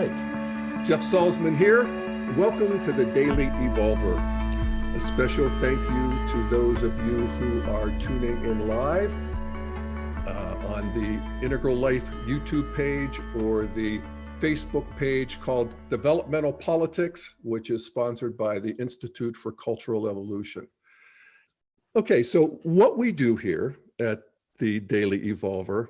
right. Jeff Salzman here. Welcome to the Daily Evolver. A special thank you to those of you who are tuning in live on the Integral Life YouTube page or the Facebook page called Developmental Politics, which is sponsored by the Institute for Cultural Evolution. Okay, so what we do here at the Daily Evolver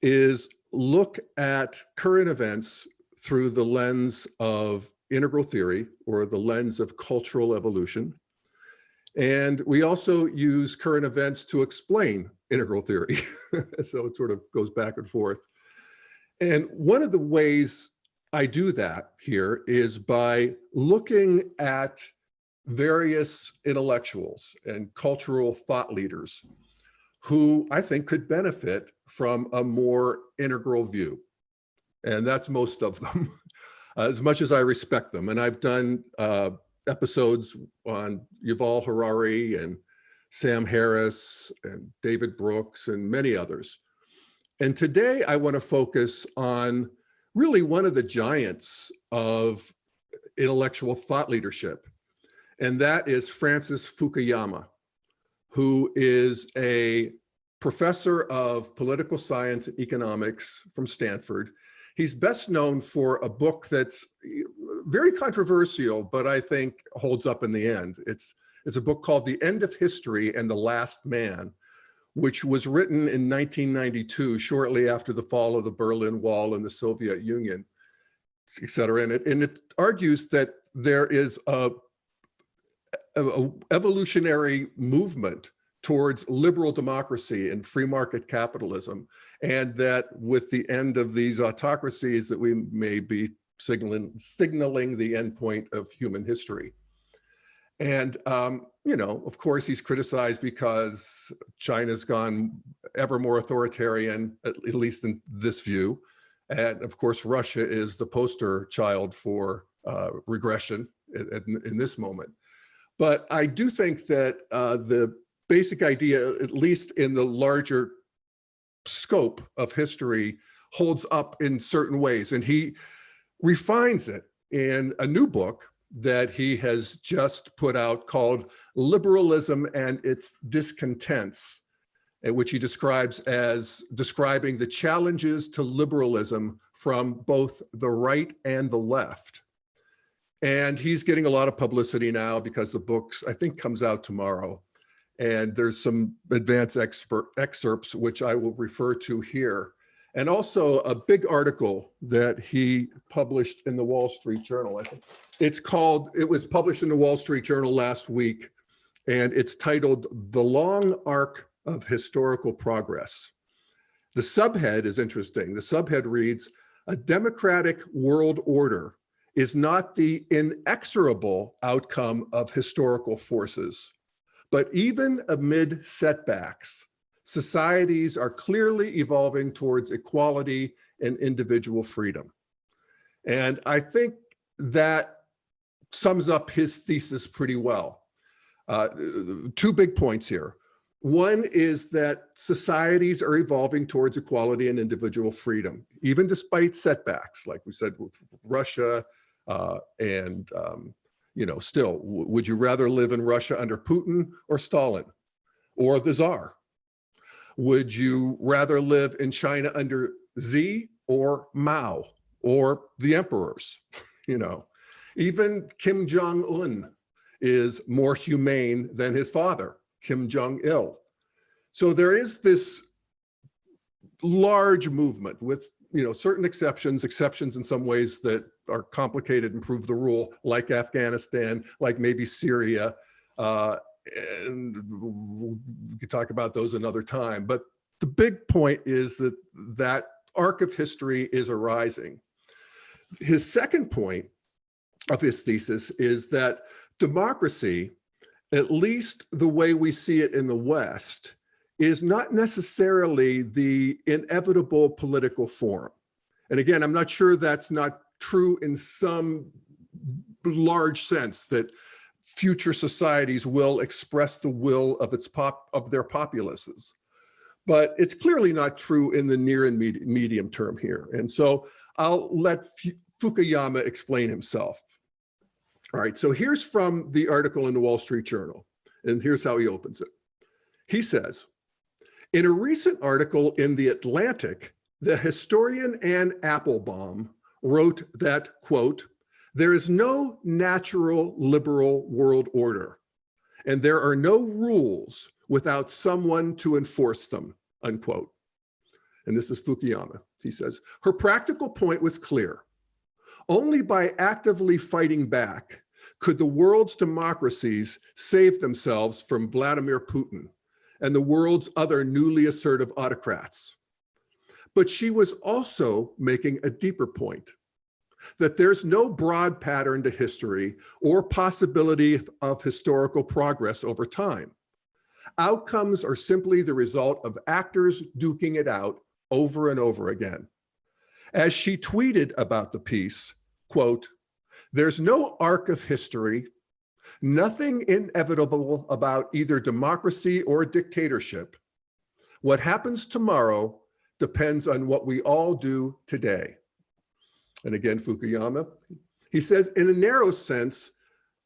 is look at current events through the lens of integral theory or the lens of cultural evolution. And we also use current events to explain integral theory. So it sort of goes back and forth. And one of the ways I do that here is by looking at various intellectuals and cultural thought leaders who I think could benefit from a more integral view. And that's most of them, as much as I respect them. And I've done episodes on Yuval Harari and Sam Harris and David Brooks and many others. And today I want to focus on really one of the giants of intellectual thought leadership. And that is Francis Fukuyama, who is a professor of political science and economics from Stanford. He's best known for a book that's very controversial, but I think holds up in the end. It's a book called The End of History and the Last Man, which was written in 1992, shortly after the fall of the Berlin Wall and the Soviet Union, et cetera. And it argues that there is a evolutionary movement towards liberal democracy and free market capitalism, and that with the end of these autocracies that we may be signaling the end point of human history. And, of course, he's criticized because China's gone ever more authoritarian, at least in this view. And of course, Russia is the poster child for regression in this moment. But I do think that the basic idea, at least in the larger scope of history, holds up in certain ways. And he refines it in a new book that he has just put out called Liberalism and Its Discontents, which he describes as describing the challenges to liberalism from both the right and the left. And he's getting a lot of publicity now because the book, I think, comes out tomorrow. And there's some advanced excerpts, which I will refer to here. And also a big article that he published in the Wall Street Journal. I think it was published in the Wall Street Journal last week, and it's titled The Long Arc of Historical Progress. The subhead is interesting. The subhead reads, "A democratic world order is not the inexorable outcome of historical forces. But even amid setbacks, societies are clearly evolving towards equality and individual freedom." And I think that sums up his thesis pretty well. Two big points here. One is that societies are evolving towards equality and individual freedom, even despite setbacks, like we said with Russia and still, would you rather live in Russia under Putin or Stalin or the Tsar? Would you rather live in China under Xi or Mao or the emperors? Even Kim Jong-un is more humane than his father, Kim Jong-il. So there is this large movement with certain exceptions in some ways that are complicated and prove the rule, like Afghanistan, like maybe Syria, and we could talk about those another time. But the big point is that arc of history is arising. His second point of his thesis is that democracy, at least the way we see it in the West, is not necessarily the inevitable political form. And again, I'm not sure that's not true in some large sense, that future societies will express the will of their populaces. But it's clearly not true in the near and medium term here. And so I'll let Fukuyama explain himself? All right, so here's from the article in the Wall Street Journal, and here's how he opens it. He says, in a recent article in The Atlantic, the historian Anne Applebaum wrote that, quote, there is no natural liberal world order, and there are no rules without someone to enforce them, unquote. And this is Fukuyama. He says, her practical point was clear. Only by actively fighting back could the world's democracies save themselves from Vladimir Putin and the world's other newly assertive autocrats. But she was also making a deeper point, that there's no broad pattern to history or possibility of historical progress over time. Outcomes are simply the result of actors duking it out over and over again. As she tweeted about the piece, quote, there's no arc of history, nothing inevitable about either democracy or dictatorship. What happens tomorrow depends on what we all do today. And again, Fukuyama, he says, in a narrow sense,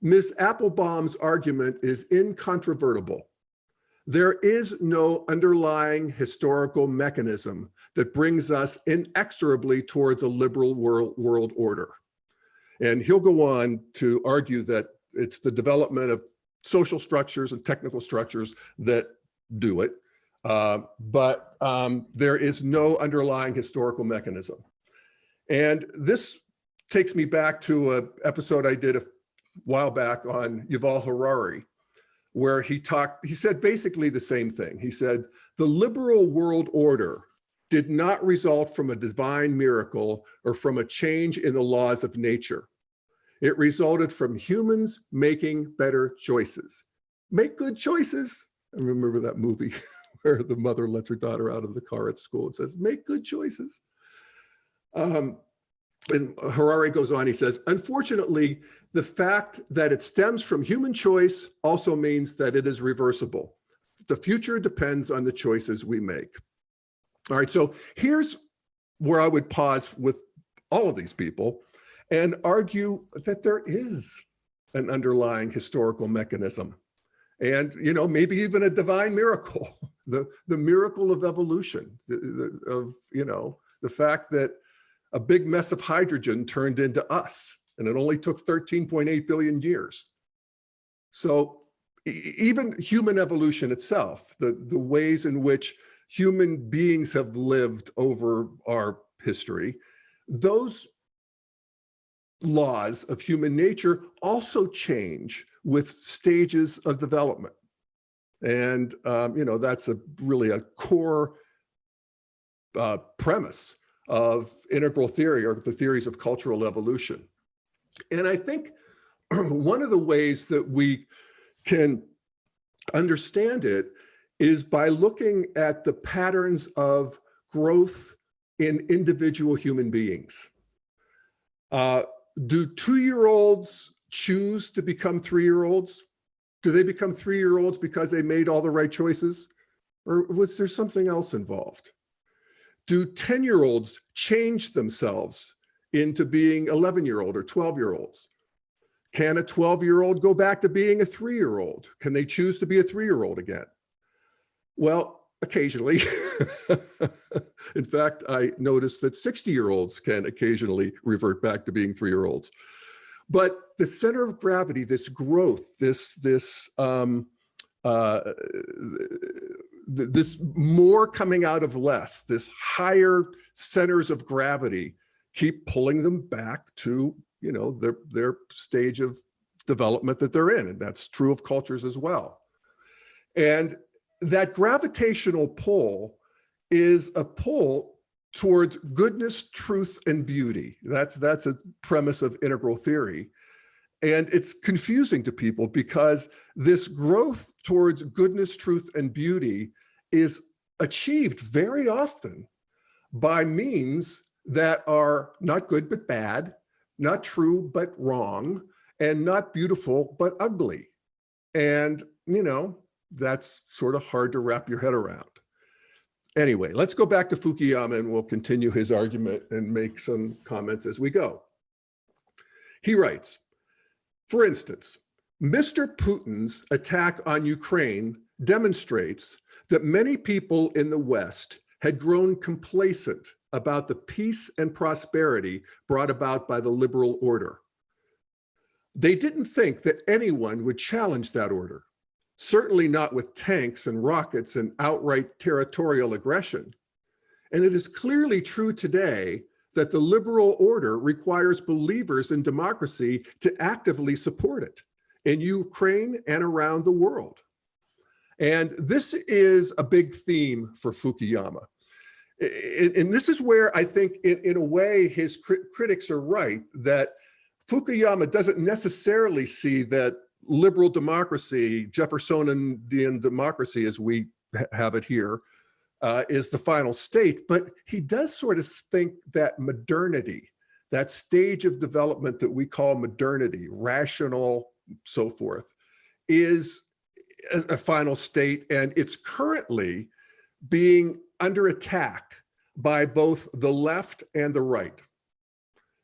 Ms. Applebaum's argument is incontrovertible. There is no underlying historical mechanism that brings us inexorably towards a liberal world order. And he'll go on to argue that it's the development of social structures and technical structures that do it. But there is no underlying historical mechanism. And this takes me back to an episode I did a while back on Yuval Harari, where he said basically the same thing. He said, the liberal world order did not result from a divine miracle or from a change in the laws of nature. It resulted from humans making better choices. Make good choices. I remember that movie where the mother lets her daughter out of the car at school and says, make good choices. And Harari goes on, he says, unfortunately, the fact that it stems from human choice also means that it is reversible. The future depends on the choices we make. All right, so here's where I would pause with all of these people and argue that there is an underlying historical mechanism and, you know, maybe even a divine miracle, the miracle of evolution, the fact that a big mess of hydrogen turned into us, and it only took 13.8 billion years. So even human evolution itself, the ways in which human beings have lived over our history, those laws of human nature also change with stages of development. And, that's really a core premise of integral theory, or the theories of cultural evolution. And I think one of the ways that we can understand it is by looking at the patterns of growth in individual human beings. Do 2-year-olds choose to become 3-year-olds? Do they become 3-year-olds because they made all the right choices? Or was there something else involved? Do 10-year-olds change themselves into being 11-year-old or 12-year-olds? Can a 12-year-old go back to being a 3-year-old? Can they choose to be a 3-year-old again? Well, occasionally. In fact, I noticed that 60-year-olds can occasionally revert back to being 3-year-olds. But the center of gravity, this growth, this more coming out of less, this higher centers of gravity keep pulling them back to, their stage of development that they're in. And that's true of cultures as well. And that gravitational pull is a pull towards goodness, truth, and beauty. That's a premise of integral theory. And it's confusing to people because this growth towards goodness, truth, and beauty is achieved very often by means that are not good but bad, not true but wrong, and not beautiful but ugly. And, that's sort of hard to wrap your head around. Anyway, let's go back to Fukuyama and we'll continue his argument and make some comments as we go. He writes, for instance, Mr. Putin's attack on Ukraine demonstrates that many people in the West had grown complacent about the peace and prosperity brought about by the liberal order. They didn't think that anyone would challenge that order, certainly not with tanks and rockets and outright territorial aggression. And it is clearly true today that the liberal order requires believers in democracy to actively support it in Ukraine and around the world. And this is a big theme for Fukuyama. And this is where I think, in a way, his critics are right, that Fukuyama doesn't necessarily see that liberal democracy, Jeffersonian democracy as we have it here, is the final state, but he does sort of think that modernity, that stage of development that we call modernity, rational, so forth, is a final state, and it's currently being under attack by both the left and the right,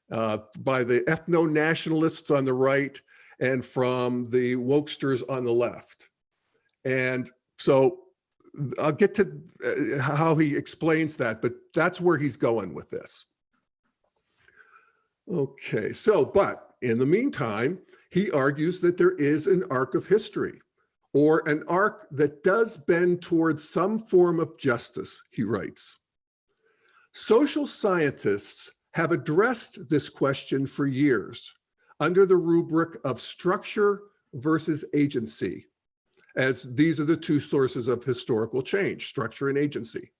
by the ethno-nationalists on the right and from the wokesters on the left. And so I'll get to how he explains that, but that's where he's going with this. Okay, so, but in the meantime, he argues that there is an arc of history, or an arc that does bend towards some form of justice, he writes. Social scientists have addressed this question for years under the rubric of structure versus agency, as these are the two sources of historical change, structure and agency.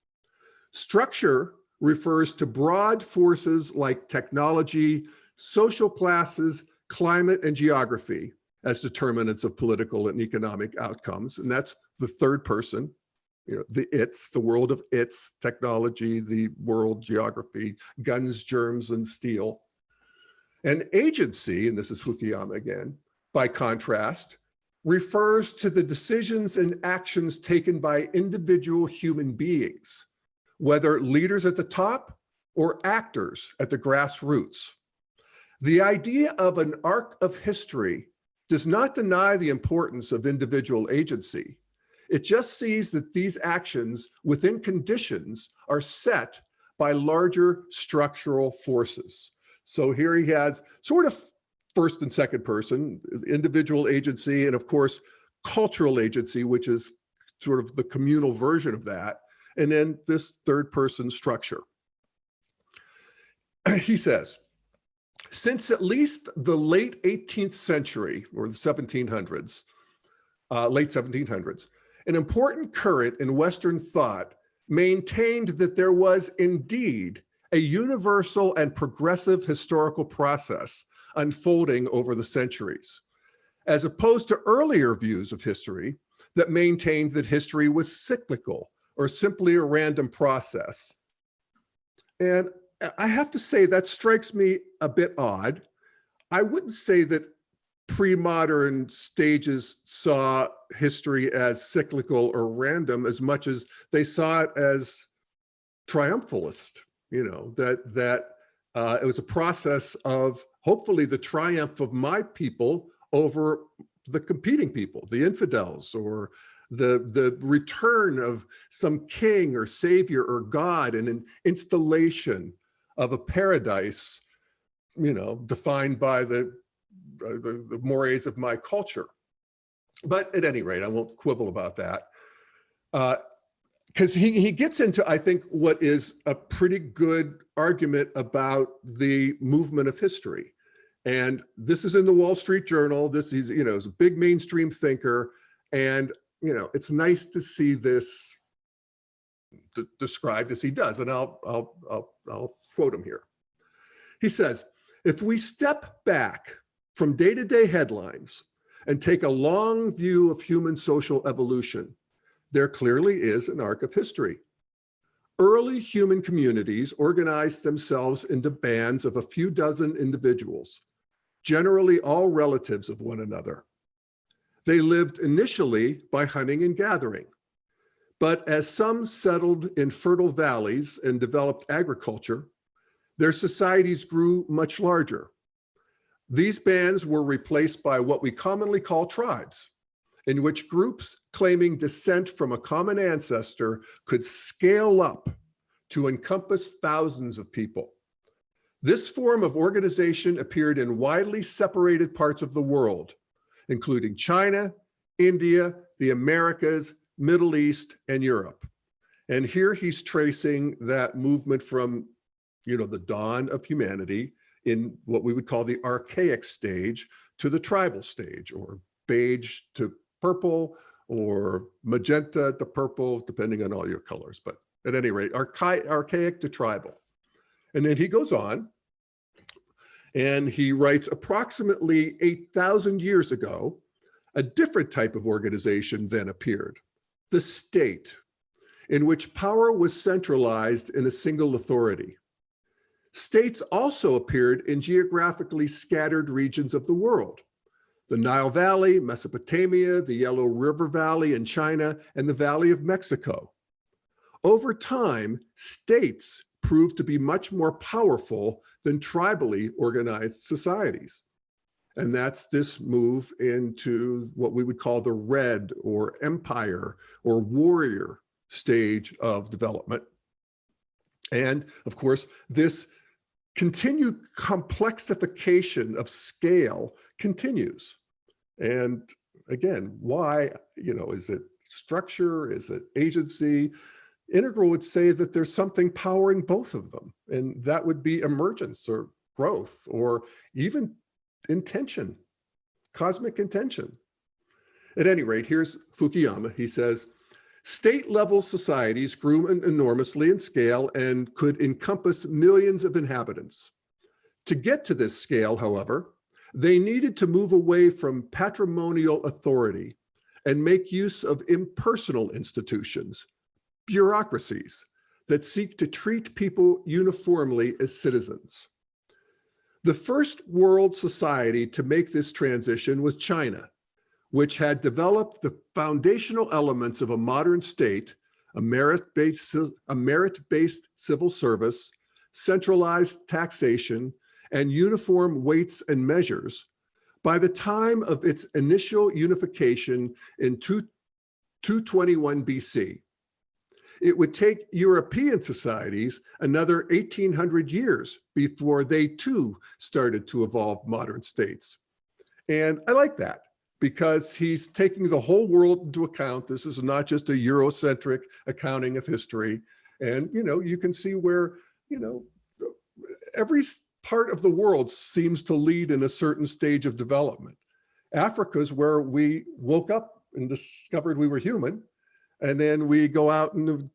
Structure refers to broad forces like technology, social classes, climate, and geography as determinants of political and economic outcomes. And that's the third person, the it's, the world of it's, technology, the world, geography, guns, germs, and steel. And agency, and this is Fukuyama again, by contrast, refers to the decisions and actions taken by individual human beings, whether leaders at the top or actors at the grassroots. The idea of an arc of history does not deny the importance of individual agency. It just sees that these actions within conditions are set by larger structural forces. So here he has sort of first and second person, individual agency, and of course, cultural agency, which is sort of the communal version of that, and then this third person structure. He says, since at least the late 18th century, or the 1700s, late 1700s, an important current in Western thought maintained that there was indeed a universal and progressive historical process unfolding over the centuries, as opposed to earlier views of history that maintained that history was cyclical or simply a random process. And I have to say that strikes me a bit odd. I wouldn't say that pre-modern stages saw history as cyclical or random as much as they saw it as triumphalist, that it was a process of hopefully the triumph of my people over the competing people, the infidels, or the return of some king or savior or God, and an installation of a paradise, defined by the mores of my culture. But at any rate, I won't quibble about that. Because he gets into, I think, what is a pretty good argument about the movement of history. And this is in the Wall Street Journal. This is, is a big mainstream thinker. And, it's nice to see this described as he does. And I'll quote him here. He says, if we step back from day-to-day headlines and take a long view of human social evolution, there clearly is an arc of history. Early human communities organized themselves into bands of a few dozen individuals, generally all relatives of one another. They lived initially by hunting and gathering, but as some settled in fertile valleys and developed agriculture, their societies grew much larger. These bands were replaced by what we commonly call tribes, in which groups claiming descent from a common ancestor could scale up to encompass thousands of people. This form of organization appeared in widely separated parts of the world, including China, India, the Americas, Middle East, and Europe. And here he's tracing that movement from, the dawn of humanity in what we would call the archaic stage to the tribal stage, or beige to purple, or magenta to purple, depending on all your colors. But at any rate, archaic to tribal. And then he goes on and he writes, approximately 8,000 years ago, a different type of organization then appeared, the state, in which power was centralized in a single authority. States also appeared in geographically scattered regions of the world: the Nile Valley, Mesopotamia, the Yellow River Valley in China, and the Valley of Mexico. Over time, states proved to be much more powerful than tribally organized societies. And that's this move into what we would call the red or empire or warrior stage of development. And of course, this continued complexification of scale continues. And again, why, is it structure? Is it agency? Integral would say that there's something powering both of them, and that would be emergence or growth or even intention, cosmic intention. At any rate, here's Fukuyama. He says, state-level societies grew enormously in scale and could encompass millions of inhabitants. To get to this scale, however, they needed to move away from patrimonial authority and make use of impersonal institutions, bureaucracies, that seek to treat people uniformly as citizens. The first world society to make this transition was China, which had developed the foundational elements of a modern state, a merit-based civil service, centralized taxation, and uniform weights and measures by the time of its initial unification in 221 BC. It would take European societies another 1,800 years before they too started to evolve modern states. And I like that, because he's taking the whole world into account. This is not just a Eurocentric accounting of history. And, you can see where, every part of the world seems to lead in a certain stage of development. Africa's where we woke up and discovered we were human. And then we go out in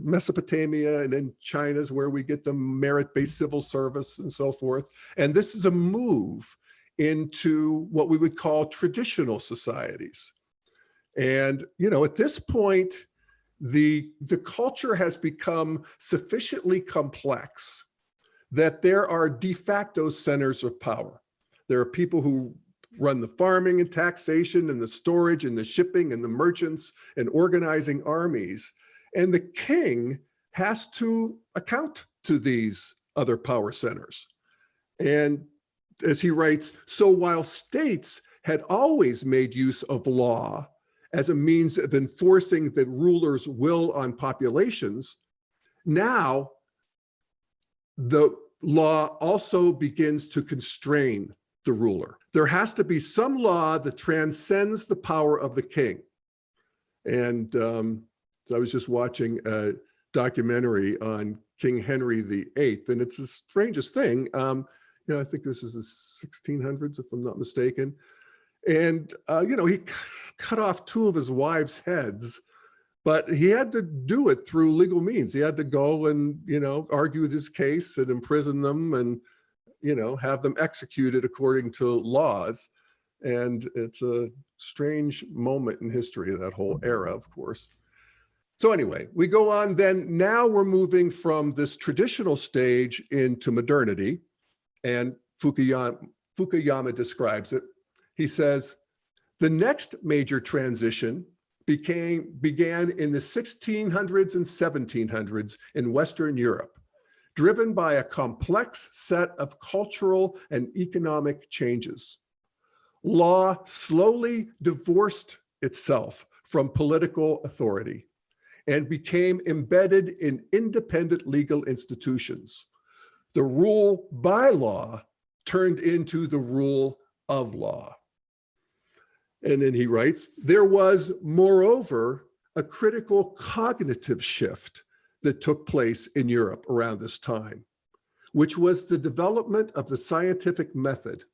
Mesopotamia, and then China's where we get the merit-based civil service and so forth. And this is a move into what we would call traditional societies. And, at this point, the culture has become sufficiently complex that there are de facto centers of power. There are people who run the farming and taxation and the storage and the shipping and the merchants and organizing armies. And the king has to account to these other power centers. And as he writes, so while states had always made use of law as a means of enforcing the ruler's will on populations, now the law also begins to constrain the ruler. There has to be some law that transcends the power of the king. And I was just watching a documentary on King Henry VIII, and it's the strangest thing. I think this is the 1600s, if I'm not mistaken. And, he cut off two of his wives' heads, but he had to do it through legal means. He had to go and, argue his case and imprison them and, have them executed according to laws. And it's a strange moment in history, that whole era, of course. So anyway, we go on then. Now we're moving from this traditional stage into modernity. And Fukuyama describes it. He says, the next major transition began in the 1600s and 1700s in Western Europe, driven by a complex set of cultural and economic changes. Law slowly divorced itself from political authority and became embedded in independent legal institutions. The rule by law turned into the rule of law. And then he writes, there was, moreover, a critical cognitive shift that took place in Europe around this time, which was the development of the scientific method.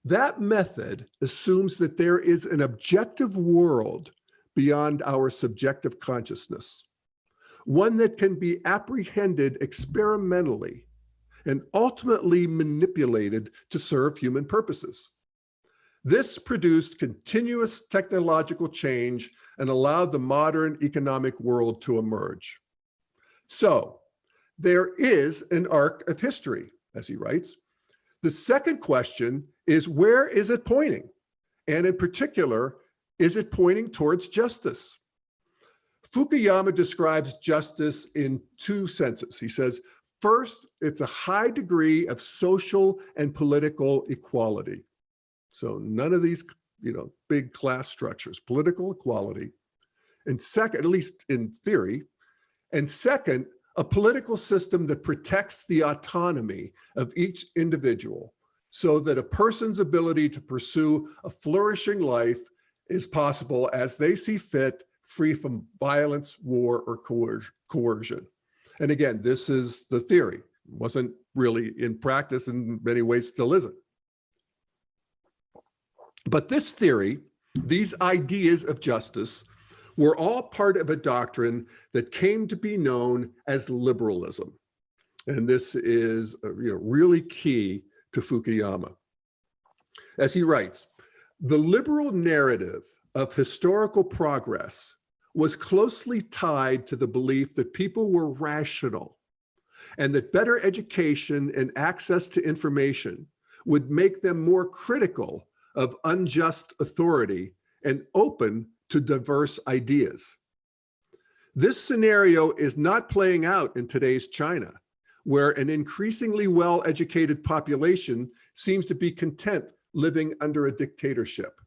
That method assumes that there is an objective world beyond our subjective consciousness, one that can be apprehended experimentally and ultimately manipulated to serve human purposes. This produced continuous technological change and allowed the modern economic world to emerge. So there is an arc of history, as he writes. The second question is, where is it pointing? And in particular, is it pointing towards justice? Fukuyama describes justice in two senses. He says, first, it's a high degree of social and political equality. So none of these, big class structures, political equality. And second, at least in theory, and second, a political system that protects the autonomy of each individual so that a person's ability to pursue a flourishing life is possible as they see fit, free from violence, war, or coercion. And again, this is the theory. It wasn't really in practice, in many ways still isn't. But this theory, these ideas of justice, were all part of a doctrine that came to be known as liberalism. And this is really key to Fukuyama. As he writes, the liberal narrative of historical progress was closely tied to the belief that people were rational and that better education and access to information would make them more critical of unjust authority and open to diverse ideas. This scenario is not playing out in today's China, where an increasingly well-educated population seems to be content living under a dictatorship.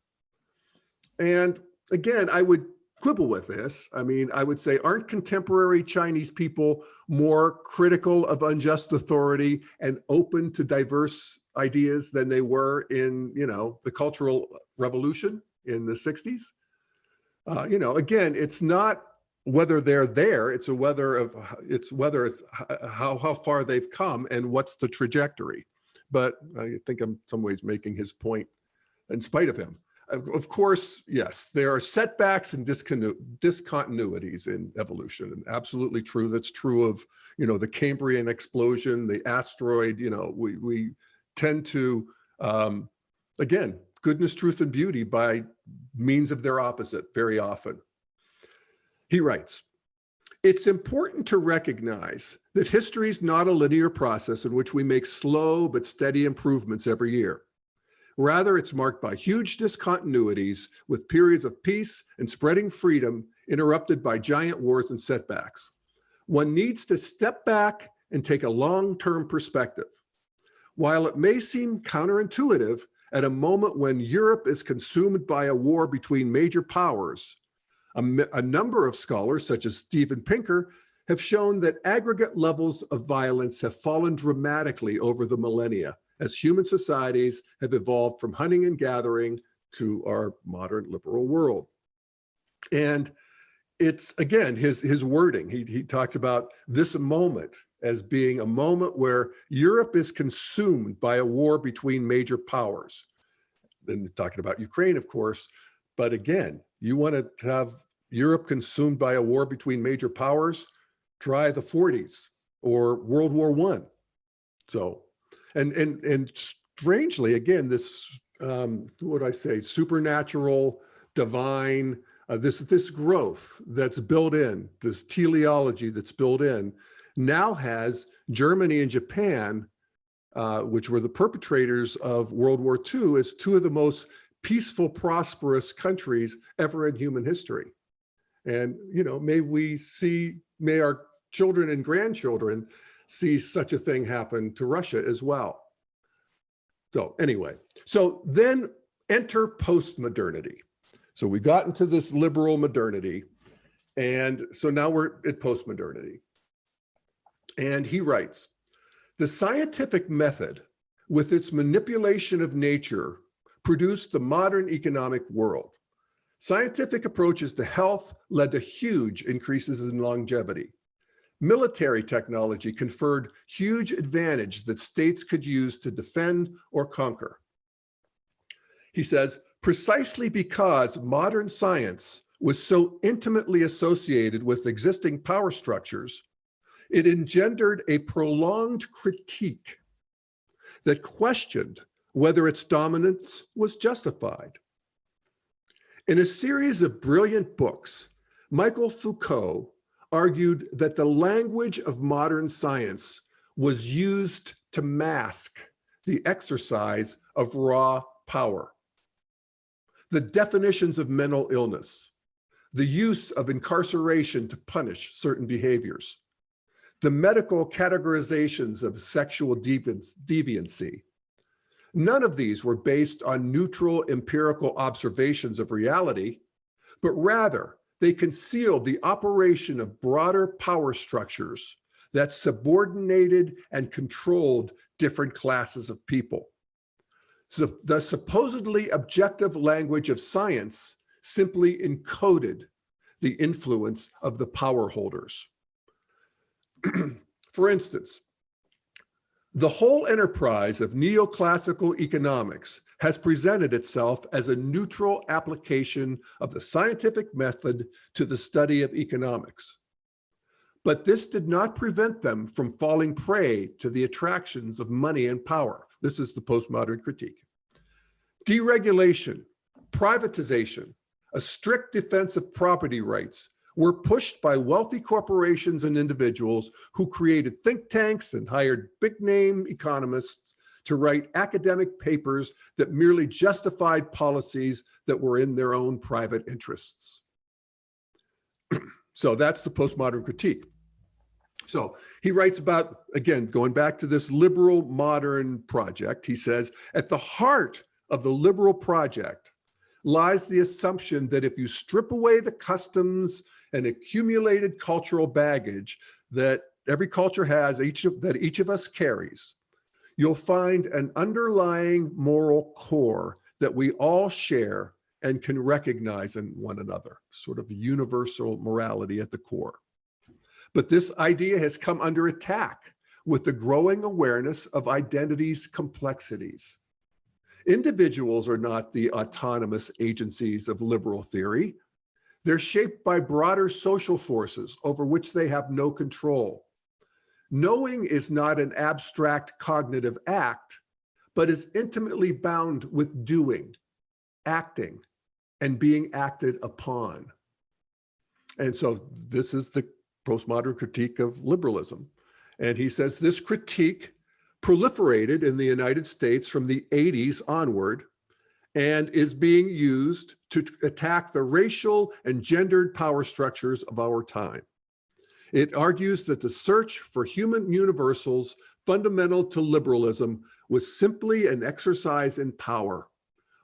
And again, I would quibble with this. I mean, I would say, aren't contemporary Chinese people more critical of unjust authority and open to diverse ideas than they were in, the Cultural Revolution in the 60s? Again, it's not whether they're there, it's how far they've come and what's the trajectory. But I think I'm in some ways making his point in spite of him. Of course, yes, there are setbacks and discontinuities in evolution, and absolutely true. That's true of, the Cambrian explosion, the asteroid. We tend to, again, goodness, truth, and beauty by means of their opposite very often. He writes, it's important to recognize that history is not a linear process in which we make slow but steady improvements every year. Rather, it's marked by huge discontinuities with periods of peace and spreading freedom interrupted by giant wars and setbacks. One needs to step back and take a long-term perspective. While it may seem counterintuitive at a moment when Europe is consumed by a war between major powers, a number of scholars, such as Steven Pinker, have shown that aggregate levels of violence have fallen dramatically over the millennia as human societies have evolved from hunting and gathering to our modern liberal world. And it's, again, his wording. He talks about this moment as being a moment where Europe is consumed by a war between major powers. Then talking about Ukraine, of course, but again, you want to have Europe consumed by a war between major powers, try the 40s or World War I. So, and strangely, again, this, what would I say, supernatural, divine, this growth that's built in, this teleology that's built in, now has Germany and Japan, which were the perpetrators of World War II, as two of the most peaceful, prosperous countries ever in human history. And, may our children and grandchildren see such a thing happen to Russia as well. So anyway, so then enter post-modernity. So we got into this liberal modernity, and so now we're at post-modernity. And he writes, the scientific method with its manipulation of nature produced the modern economic world. Scientific approaches to health led to huge increases in longevity. Military technology conferred huge advantage that states could use to defend or conquer. He says, precisely because modern science was so intimately associated with existing power structures, it engendered a prolonged critique that questioned whether its dominance was justified. In a series of brilliant books, Michael Foucault argued that the language of modern science was used to mask the exercise of raw power. The definitions of mental illness, the use of incarceration to punish certain behaviors, the medical categorizations of sexual deviancy. None of these were based on neutral empirical observations of reality, but rather they concealed the operation of broader power structures that subordinated and controlled different classes of people. So the supposedly objective language of science simply encoded the influence of the power holders. For instance, the whole enterprise of neoclassical economics has presented itself as a neutral application of the scientific method to the study of economics. But this did not prevent them from falling prey to the attractions of money and power. This is the postmodern critique. Deregulation, privatization, a strict defense of property rights were pushed by wealthy corporations and individuals who created think tanks and hired big-name economists to write academic papers that merely justified policies that were in their own private interests. So that's the postmodern critique. So he writes about, again, going back to this liberal modern project, he says, at the heart of the liberal project lies the assumption that if you strip away the customs and accumulated cultural baggage that every culture has, that each of us carries, you'll find an underlying moral core that we all share and can recognize in one another, sort of universal morality at the core. But this idea has come under attack with the growing awareness of identity's complexities. Individuals are not the autonomous agencies of liberal theory. They're shaped by broader social forces over which they have no control. Knowing is not an abstract cognitive act, but is intimately bound with doing, acting, and being acted upon. And so this is the postmodern critique of liberalism. And he says this critique proliferated in the United States from the 80s onward and is being used to attack the racial and gendered power structures of our time. It argues that the search for human universals fundamental to liberalism was simply an exercise in power,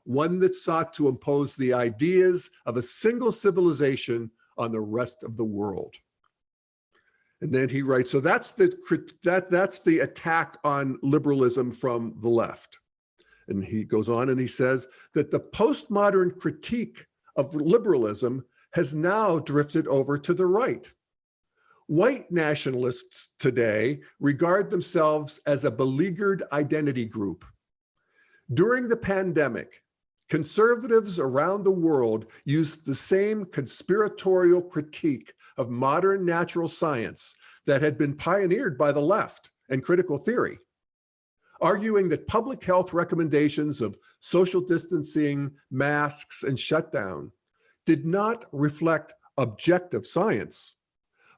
one that sought to impose the ideas of a single civilization on the rest of the world. And then he writes, so that's the attack on liberalism from the left. And he goes on and he says that the postmodern critique of liberalism has now drifted over to the right. White nationalists today regard themselves as a beleaguered identity group. During the pandemic, conservatives around the world used the same conspiratorial critique of modern natural science that had been pioneered by the left and critical theory, arguing that public health recommendations of social distancing, masks, and shutdown did not reflect objective science,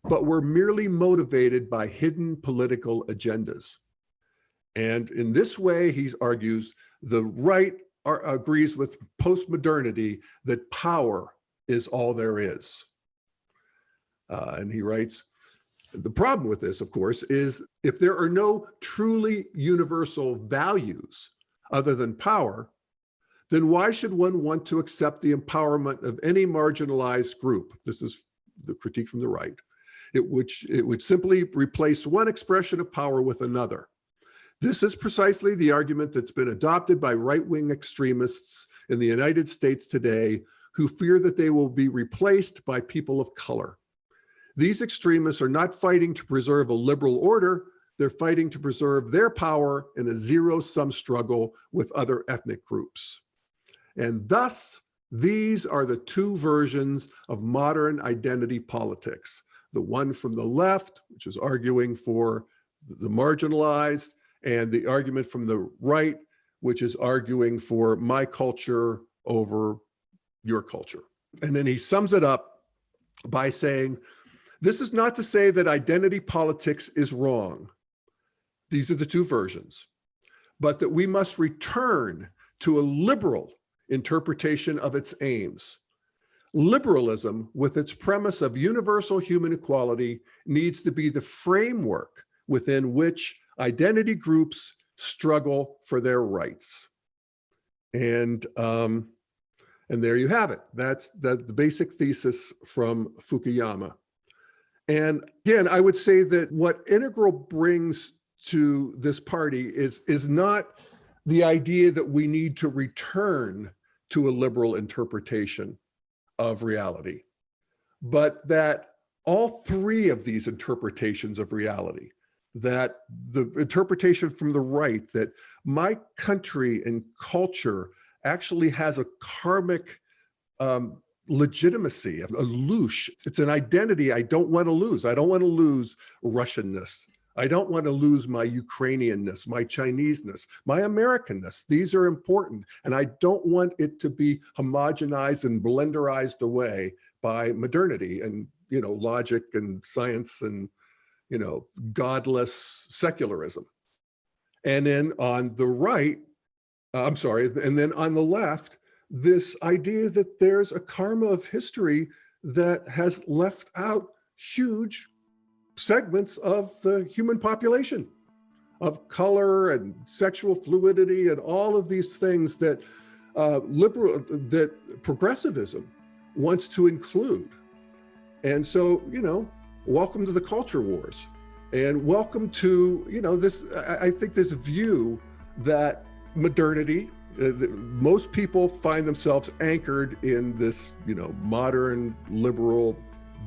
but were merely motivated by hidden political agendas. And in this way, he argues, the right agrees with post-modernity that power is all there is. And he writes, The problem with this, of course, is if there are no truly universal values other than power, then why should one want to accept the empowerment of any marginalized group? This is the critique from the right. It would simply replace one expression of power with another. This is precisely the argument that's been adopted by right-wing extremists in the United States today who fear that they will be replaced by people of color. These extremists are not fighting to preserve a liberal order, they're fighting to preserve their power in a zero-sum struggle with other ethnic groups. And thus, these are the two versions of modern identity politics. The one from the left, which is arguing for the marginalized, and the argument from the right, which is arguing for my culture over your culture. And then he sums it up by saying, this is not to say that identity politics is wrong. These are the two versions, but that we must return to a liberal interpretation of its aims. Liberalism, with its premise of universal human equality, needs to be the framework within which identity groups struggle for their rights. And there you have it. That's the basic thesis from Fukuyama. And again, I would say that what Integral brings to this party is not the idea that we need to return to a liberal interpretation of reality, but that all three of these interpretations of reality, that the interpretation from the right, that my country and culture actually has a karmic legitimacy, a louche. It's an identity I don't want to lose. I don't want to lose Russianness. I don't want to lose my Ukrainianness, my Chineseness, my Americanness. These are important. And I don't want it to be homogenized and blenderized away by modernity and, logic and science and, godless secularism. And then on the right, and then on the left, this idea that there's a karma of history that has left out huge segments of the human population, of color and sexual fluidity and all of these things that that progressivism wants to include. And so, welcome to the culture wars, and welcome to, this, I think this view that modernity, most people find themselves anchored in this, modern liberal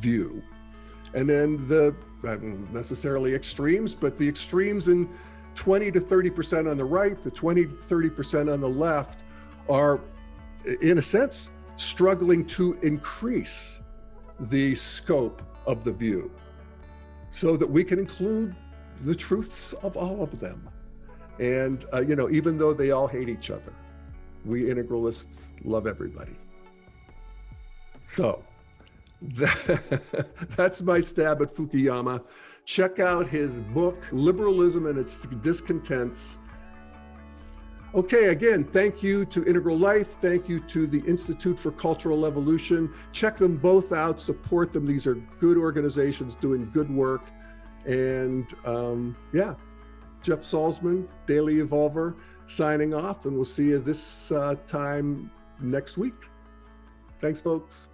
view. And then not necessarily extremes, but the extremes in 20 to 30% on the right, the 20 to 30% on the left are, in a sense, struggling to increase the scope of the view so that we can include the truths of all of them. And, even though they all hate each other, we integralists love everybody. So that's my stab at Fukuyama. Check out his book, Liberalism and Its Discontents. Okay, again, thank you to Integral Life. Thank you to the Institute for Cultural Evolution. Check them both out, support them. These are good organizations doing good work. And Jeff Salzman, Daily Evolver, signing off, and we'll see you this time next week. Thanks, folks.